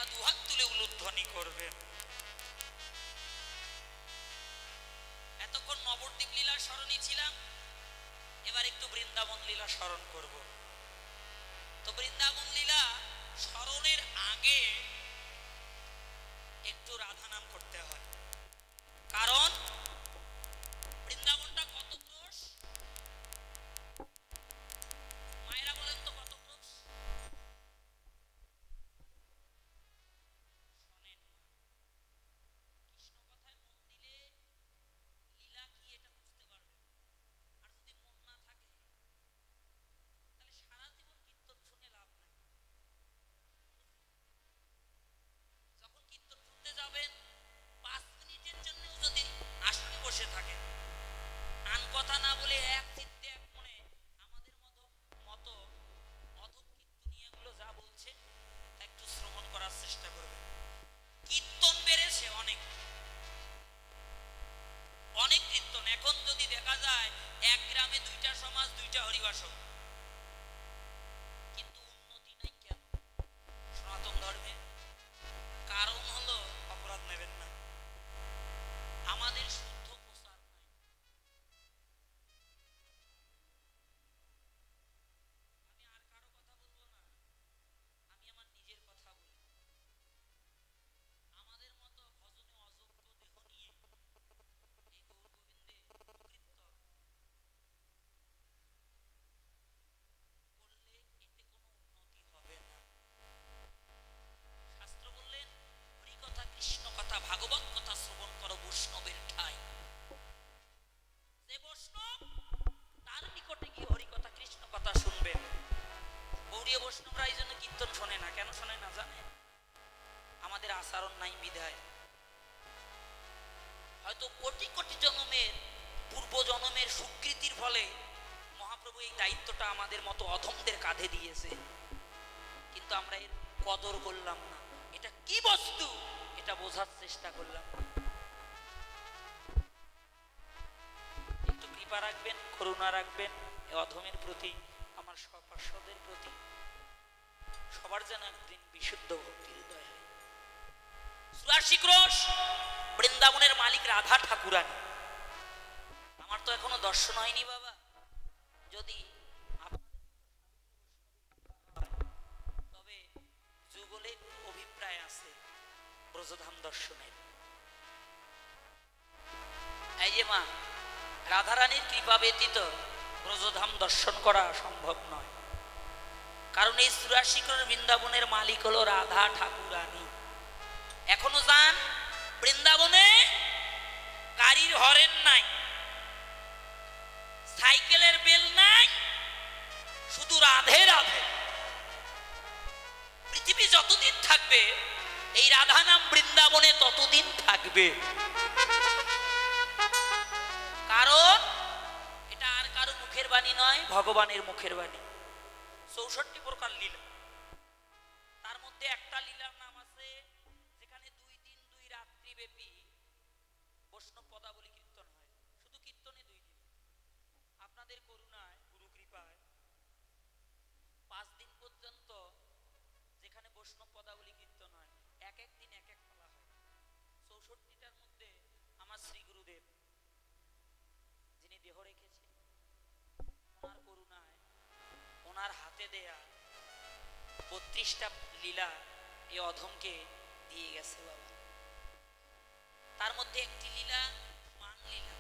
মায়েরা দুহাত তুলে উলুধ্বনি করবেন। এতক্ষণ নবদ্বীপ লীলার স্মরণে ছিলাম, এবার একটু বৃন্দাবন লীলা স্মরণ করব। তো বৃন্দাবন লীলা স্মরণের আগে একটু রাধা নাম করতে হয়, কারণ বৃন্দাবনটা কত ক্রোশ, মায়েরা বলেন তো কত ক্রোশ? শোনেন, কৃষ্ণ কথায় মন দিলে লীলা কি এটা বুঝতে পারবে, আর যদি মন না থাকে তাহলে সারা জীবন কীর্তন শুনে লাভ নাই। যখন কীর্তন শুনতে যাবেন 5 মিনিটের জন্যও যদি আসনে বসে থাকেন, আন কথা না বলে এক চিত্তে এক মনে আমাদের মতো অধম কীর্তনীয়গুলো যা বলছে তা একটু শ্রবণ করার চেষ্টা করবেন। কীর্তন বেড়েছে অনেক, অনেক কীর্তন। এখন যদি দেখা যায় এক গ্রামে 2টা সমাজ, 2টা হরিবাসক, কিন্তু উন্নতি নাই কেন সনাতন ধর্মে? কারণ হলো, অপরাধ নেবেন না, আমাদের শুদ্ধ প্রচার নাই। আমি আর কারো কথা বলবো না, আমি আমার নিজের কথা বলি। আমাদের মতো ভজনে অযোগ্য দেহ নিয়ে এই গৌর গোবিন্দে কীর্তন করলে এতে কোনো উন্নতি হবে না। শাস্ত্র বললেন, হরি কথা, কৃষ্ণ কথা, ভাগবত কথা শ্রবণ করো বৈষ্ণবের ঠাই। যে বৈষ্ণব তার নিকটে গিয়ে হরি কথা, কৃষ্ণ কথা শুনবেন। গৌড়ীয় বৈষ্ণবরা এই জন্য কীর্তন শোনে না। কেন শোনে না জানে? আমাদের আচরণ নাই বিধায়। হয়তো কোটি কোটি জন্মের পূর্ব জন্মের সুকৃতির ফলে মহাপ্রভু এই দায়িত্বটা আমাদের মতো অধমদের কাঁধে দিয়েছে, কিন্তু আমরা এর কদর করলাম না। এটা কি বস্তু এটা বোঝার চেষ্টা করলাম না। একটু কৃপা রাখবেন, করুণা রাখবেন এই অধমের প্রতি, আমার সপার্শ্বদের প্রতি। সবার যেন একদিন বিশুদ্ধ ভক্তির উদয় হয়। 84 ক্রোশ বৃন্দাবনের মালিক রাধা ঠাকুরানী। আমার তো এখনো দর্শন হয়নি বাবা। যদি তবে যুগলে অভিপ্রায় আছে ব্রজধাম দর্শনের। এই যে মা রাধারানীর কৃপা ব্যতীত ব্রজধাম দর্শন করা সম্ভব নয়, কারণ এই 84 ক্রোশ বৃন্দাবনের মালিক হলো রাধা ঠাকুরানী। এখনো যান বৃন্দাবনে, গাড়ির হরেন নাই, সাইকেলের বেল নাই, শুধু রাধে রাধে। পৃথিবী যতদিন থাকবে এই রাধা নাম বৃন্দাবনে ততদিন থাকবে, কারণ এটা আর কারো মুখের বাণী নয়, ভগবানের মুখের বাণী। 64 প্রকার লীলা, তার মধ্যে একটা লীলার নাম আছে যেখানে 2 দিন 2 রাত্রি ব্যাপী বৈষ্ণব পদাবলী কীর্তন হয়। শুধু কীর্তনে 2 দিন। আপনাদের করুণায়, গুরু কৃপায় 5 দিন পর্যন্ত যেখানে বৈষ্ণব পদাবলী কীর্তন হয়, এক এক দিন এক এক পালা হয়। 64টার মধ্যে আমার শ্রী গুরুদেব যিনি দেহ রেখেছেন, ওনার করুণায় ওনার হাতে দেয়া 32টা লীলা এই অধমকে দিয়ে গেছে বাবা। তার মধ্যে একটি লীলা মান লীলা।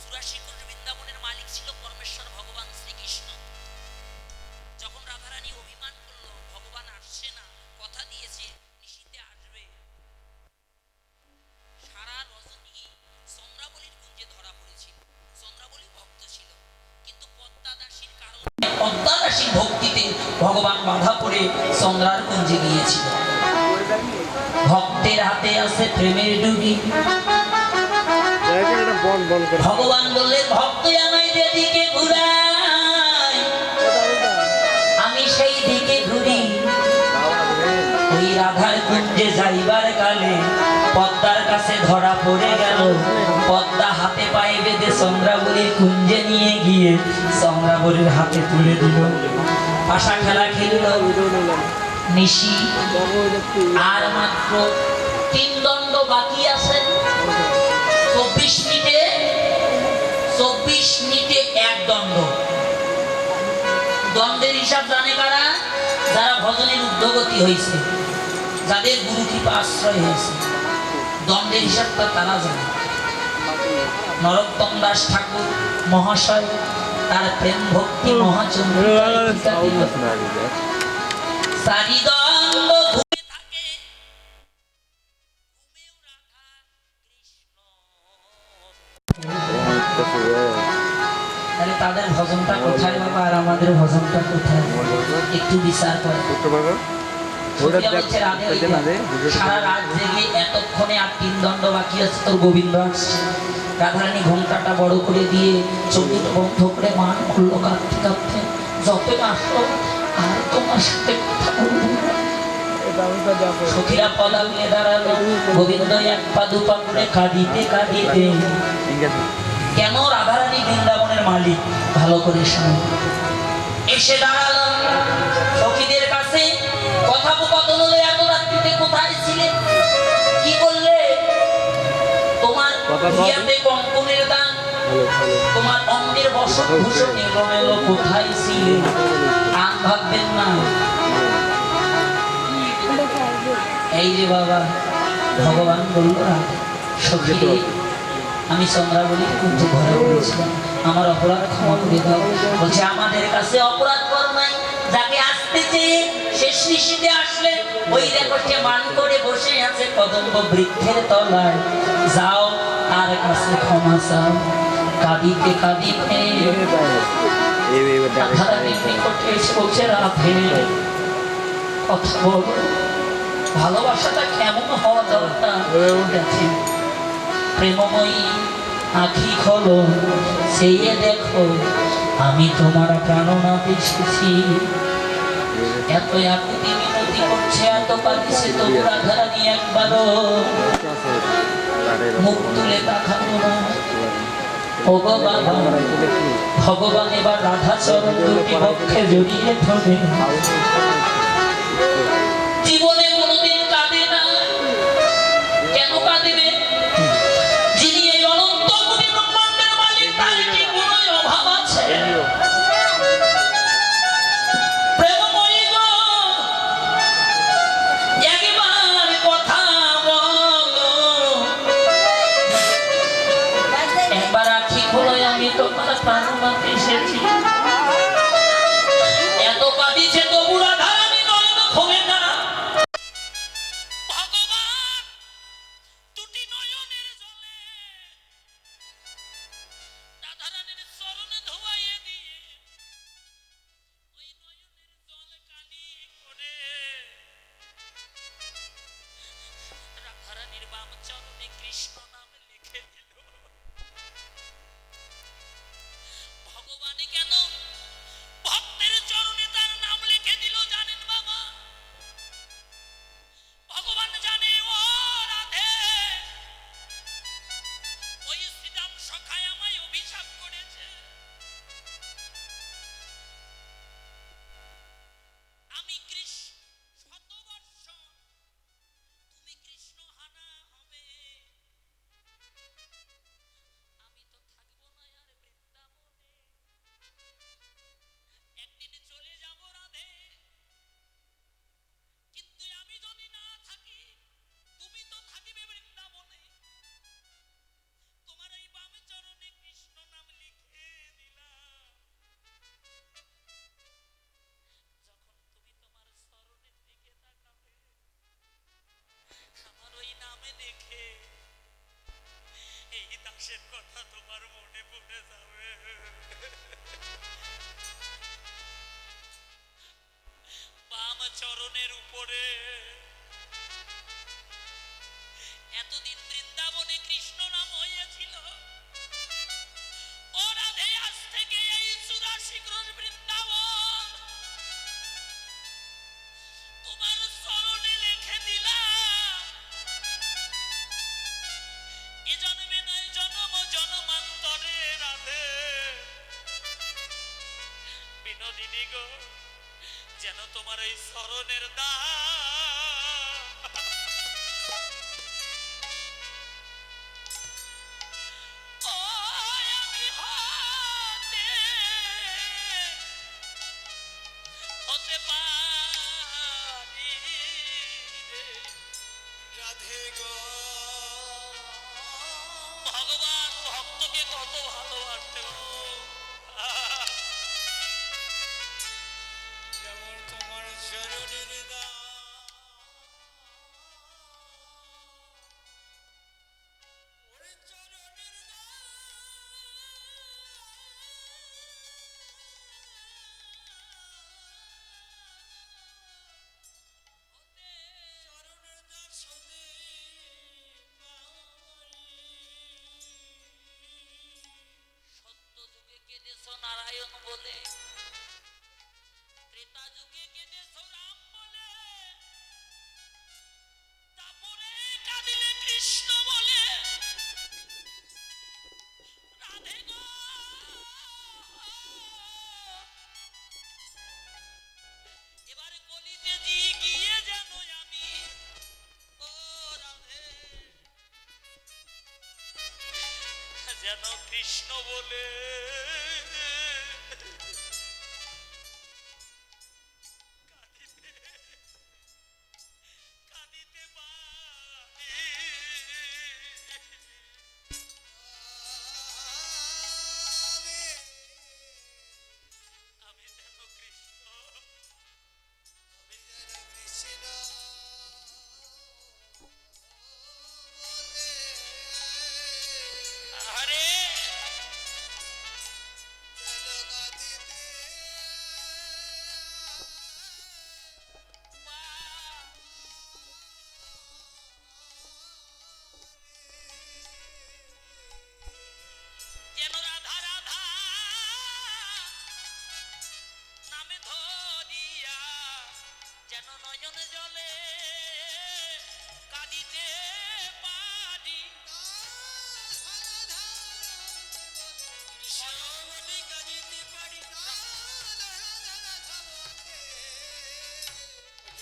84 ক্রোশ বৃন্দাবনের মালিক ছিল পরমেশ্বর ভগবান শ্রীকৃষ্ণ। যখন রাধারানী অভিমান করলো ভগবান আসছে না, কথা দিয়েছে নিশীথে আসবে, সারা রজনী চন্দ্রাবলীর কুঞ্জে ধরা পড়েছিল। চন্দ্রাবলী ভক্ত ছিল, কিন্তু পদ্মাদাসীর কারণে, পদ্মাদাসীর ভক্তিতে ভগবান বাধা পড়ে চন্দ্রার কুঞ্জে গিয়েছিল। ভক্তের হাতে আছে প্রেমের ডুবি। ভগবান বললেন, ভক্ত আমায় যেদিকে ঘুরায় আমি সেই দিকে ঘুরি। ওই রাধার কুঞ্জে যাইবার কালে পদ্মার কাছে ধরা পড়ে গেল। পদ্মা হাতে পায়ে বেঁধে চন্দ্রাবলীর কুঞ্জে নিয়ে গিয়ে চন্দ্রাবলীর হাতে তুলে দিল। পাশা খেলা খেলল। নিশি আর মাত্র 3 দণ্ড বাকি আছে। 24 মিনিটে 1 দণ্ড। দণ্ডের হিসাব জানে কারা? যারা ভজনের ঊর্ধ্বগতি হয়েছে, যাদের গুরু কৃপা আশ্রয় হয়েছে, দণ্ডের হিসাবটা তারা জানে। নরোত্তম দাস ঠাকুর মহাশয় তার প্রেম ভক্তি মহাচন্দ্রিকা চারিদণ্ড ঘুরে থাকে, ঘুমেও রাধা কৃষ্ণ। তাহলে তাদের ভজনটা কোথায় বাবা, আর আমাদের ভজনটা কোথায়? একটু বিচার করে। সারা রাত জেগে এতক্ষণে আর 3 দণ্ড বাকি আছে, তোর গোবিন্দ আসছে। রাধারানী ঘোমটাটা বড় করে দিয়ে চোখটা বন্ধ করে মান করলো কাঁদতে কাঁদতে, যতই আসলো আর তোমার সাথে কথা বলবো। সখীরা পদা মিলে দাঁড়ালো, গোবিন্দ 1 পা 2 পা করে কাঁদিতে কাঁদিতে। কেন? রাধারানী বৃন্দাবনের মালিক, ভালো করে শুনো। এসে দাঁড়ালো সখীদের কাছে, কথোপকথন হলো, এত রাত্রিতে কোথায় ছিলে, কি করলে? তোমার হিয়াতে কঙ্কনের দান, তোমার অঙ্গের বসন ভূষণ এলো কোথায় ছিলে? আন ভাববেন না। এই যে বাবা, ভগবান বলল সখী রে, আমি চন্দ্রাবলী কুঞ্জ ঘরে বলেছিলাম, আমার অপরাধ ক্ষমা করে দাও। বলছে আমাদের কাছে অপরাধ কর নাই, যাকে আসতে চেয়ে শেষ নিশীথে আসলে ওই দেখো সে মান করে বসে আছে কদম্ব বৃক্ষের তলায়, যাও তার কাছে ক্ষমা চাও। কাঁদিতে কাঁদিতে রাধারানীর নিকটে এসে বলছে, রাধে কথা বল, ভালোবাসাটা কেমন হওয়া দরকার? প্রেমময়ী আঁখি খোলো, সেই দেখো আমি তোমার প্রাণনাথ এসেছি। এত আকুতি মিনতি করছে, এত কাঁদিছে, তবু রাধারানী একবারও মুখ তুলে তাকালো না। ও বাবা, ভগবান এবার রাধা চরণ দুটি পক্ষে জড়িয়ে ধরে। জীবনে কোনোদিন কাঁদে না, কেন কাঁদিবে? যিনি এই অনন্ত কোটি ব্রহ্মাণ্ডের মালিক, তার কি কোনো অভাব আছে? প্রেমময়ী গো, একবার কথা বলো, একবার আঁখি খোলো, আমি তোমার প্রাণনাথ এসেছি। এত কাঁদিছে তবু রাধারানী নয়ন খোলে না। ভগবান দুটি নয়নের জলে রাধারানীর চরণ ধোয়াইয়ে দিয়ে যেন তোমার এই চরণের দান ও আমি হতে পারি রাধে গো। ভগবান ভক্তকে কত ভালোবাসতে যেমন তোমার চরণের দান ওরে চরণের সত্য যুগে কেঁদেছ নারায়ণ বলে, ত্রেতা যুগে কেঁদেছ রাম বলে, তারপরে কাঁদিলে কৃষ্ণ বলে। রাধে গো এবারে কলিতে গিয়ে যেন আমি ও রাধে যেন কৃষ্ণ বলে কাঁদিতে কাঁদিতে পারি আমি যেন কৃষ্ণ আমি যেন কৃষ্ণ হরে যেন রাধা রাধা নামে ধরিয়া যেন নয়ন জলে কাঁদিতে পারি কৃষ্ণ বলে কাঁদিতে পারি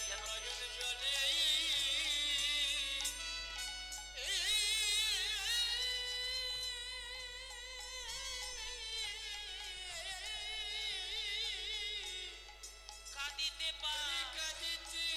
যেন নয়ন জলে কাঁদিতে পারি কাঁদিতে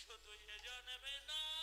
শুধু এ জন্মে না